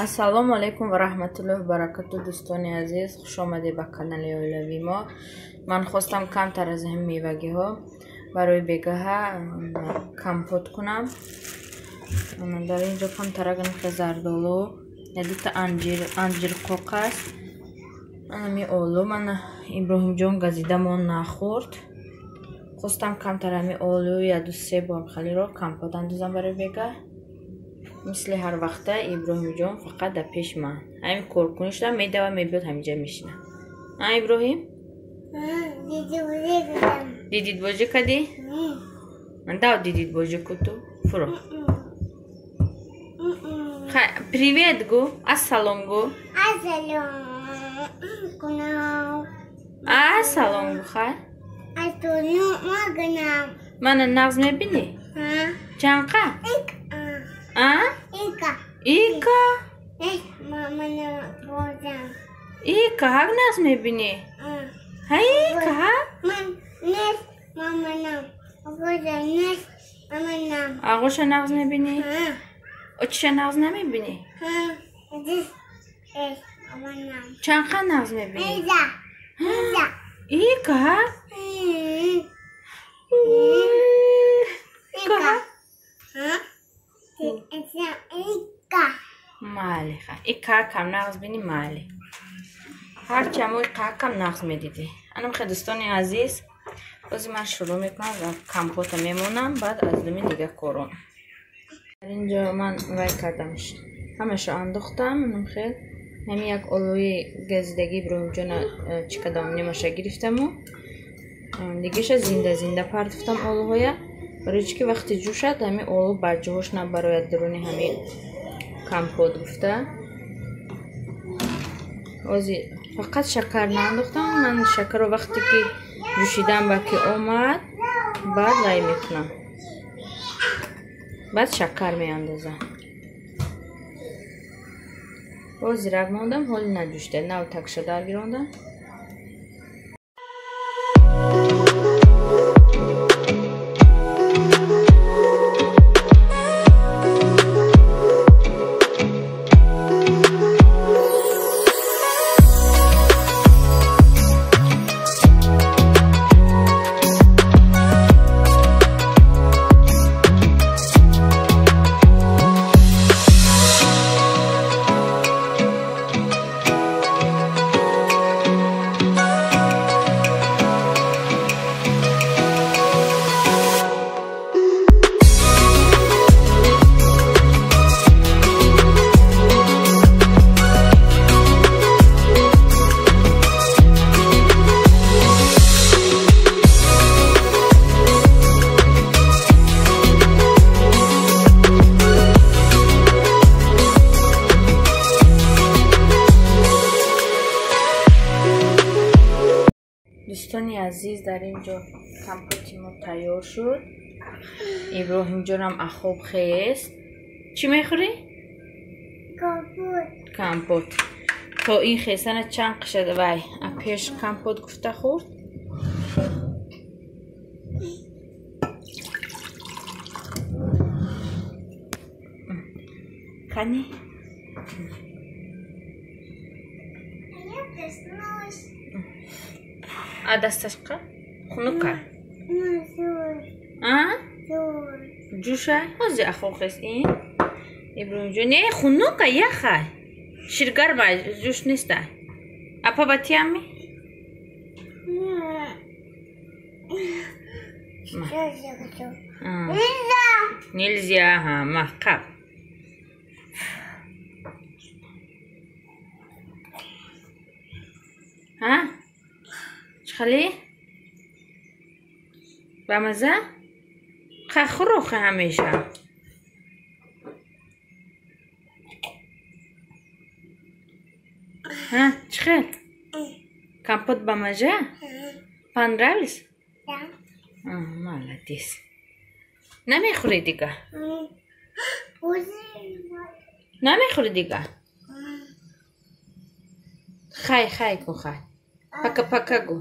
ассалому алайкум ва раҳматуллоҳи ва баракатуҳ. Дӯстони азиз, хуш омадед ба канали оилавии мо. Ман хостам камтар аз ҳамин мевагиҳо барои бегаҳа компот кунам. дар инҷо камтарак нахе зардолу, дута анҷирқоқ аст. Ами олу ман Иброҳимҷон газида мо нахӯрд. Хостам камтар ами олу яду се бор халиро компот андозам барои бегаҳ. Мисли ҳар вақта Иброҳимҷон фақат дар пеш ман. Ҳамин коркунишда медава мебиёд ҳаминҷа мешина. Иброҳим? Дидид бозӣ кардӣ? Дав дидид бозӣ кун ту. Фуро. Привет гу. Ассалом гу. Ассалом гу хай. Мана нағз мебинӣ? Чанқа? Ика? Ика ҳак нағз мебинӣ? Ика ҳак? Ағоша нағз мебинӣ? Очиша нағз намебинӣ? Чанқа нағз мебинӣ? Ика ҳак? Ика ҳак? Майли ха. Ика ҳакам нағз бинӣ майли. ҳарчамо ика ҳакам нағз медидӣ. Анам хе дӯстони азиз, бози ман шурӯъ мекунам ва компота мемонам, баъд аз думи дига корон. Дар инҷо ман вай кардамш. Ҳамаша андохтам. Анам хе ҳами як олуи газидаги Иброҳимҷона чикадам немаша гирифтаму. Дигиша зинда партофтам олуҳоя. Барои чӣ ки вақти ҷӯшад ҳами олу баҷоҳош набарояд даруни ҳамин компот гуфта. Ози фақат шакар наандохтам. Ман шакарро вақте ки ҷӯшидан ба ки омад, баъд лай мекунам. Баъд шакар меандозам. Ози раг мондам, ҳоли наҷӯшида, нав такша даргирондам. Дӯстони азиз, дар инҷо компоти мо тайёр шуд. Иброҳимҷонам ахоб хест. Чӣ мехӯрӣ? Компот. То ин хестана чанд қишад вай пеш компот гуфта хӯрд. Кани? Дасташқа? Хунука? ҷӯша? ҳози ахоб хест ин? Иброҳимҷон, не хунука яхай. Ширгар бай ҷӯш неста. Апа батиами? Нельзя, маҳкаб. Чхали? Бамаза? Хурохе ҳамеша. Чхел? Компот бамаза? Понравилось? Молодец. Намехӯри дига? Намехӯри дига? Хай кун хай. Пока гу.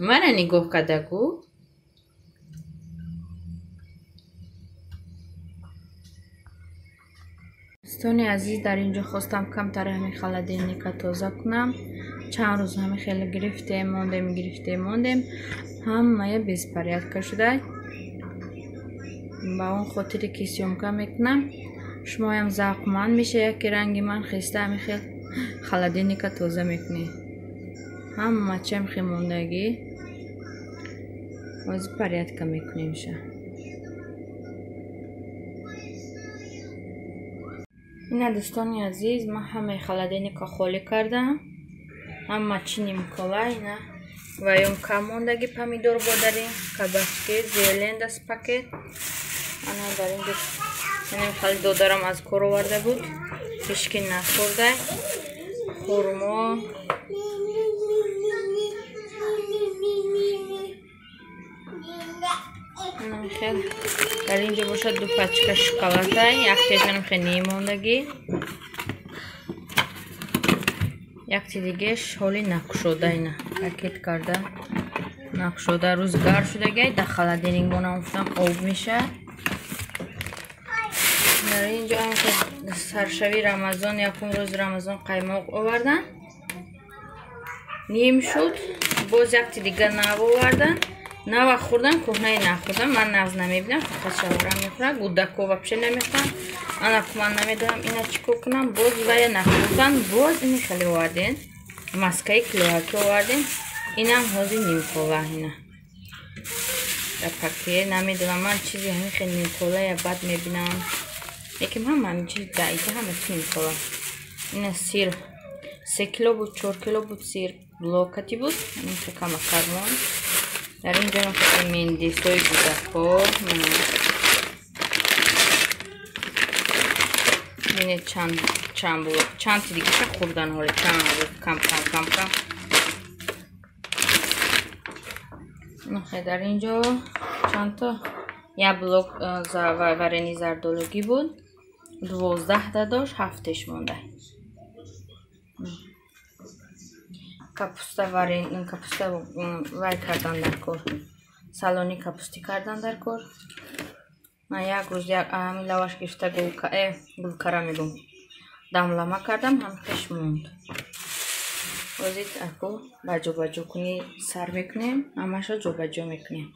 Мана нигоҳ карда гу. دوستان عزیز، در اینجا خواستم کمتر همین خالادینیکا تازه کنم. چند روز همین خیلی گرفتیم ماندیم همه بیزپریادکا شده. با اون خاطری که سیومکا میکنم شما هم ذوقمند میشه یکی رنگی من خسته همین خیلی خالادینیکا تازه میکنی همه چیم خیلی موندگی باز پریادکا میکنیم شه. این دوستان عزیز من همه خالادینیکا خالی کردم. همه چی نیمکولا اینا و یم کموندگی پامیدور بوداریم کاباچکی زیلین دست پاکت انا در اینجا اینم خالی دودارم از کور آورده بود هیچکی نخورده. خورما خیلی در اینجا باشد دو پاچکا شکلاته یکتیشم خیلی نیموندگی یکتی دیگهش حالی نکشوده اینا پاکت کرده نکشوده روزگار شده گه در خالادینیک مونم افتم آب میشه. در اینجا هم که سرشوی رمضان یکم روز رمضان قیماق آوردن نیم شد باز یکتی دیگه نو آوردن نو خوردن کهنه نخوردن من نوز نمیبینم فقط شورم میخورم گودکو وپشه نمیخورم انا کمان نمیدونم اینا چیکو کنم باز ویا نخوردن باز اینی خیلی آوردین مسکه کلوهاکی آوردین اینم حاضی نیم کوله اینا در پاکیه نمیدونم من چیزی همین خیلی نیم کوله یا بد میبینم یکم همین چیز دایده همه نیم کوله اینا سیر 3 کیلو بود 4 کیلو بود سیر بلوکتی بود این فکرم کرمان در اینجا نخواهی مندی سوی گودکو اینه چند بلوک چند دیگه که خوردن حالی چند کم نخواهی در اینجا چند تا یه بلوک ورنی زردالوگی بود 12 داداش 7ش مونده کپوستا وای کردن در کور سالونی کپوستی کردن در کور من یک روز یک همین لواش گرفته گلکره میگم دملما کردم هم خش موند وزید اکو بجو کنی سر میکنیم همشو جو میکنیم.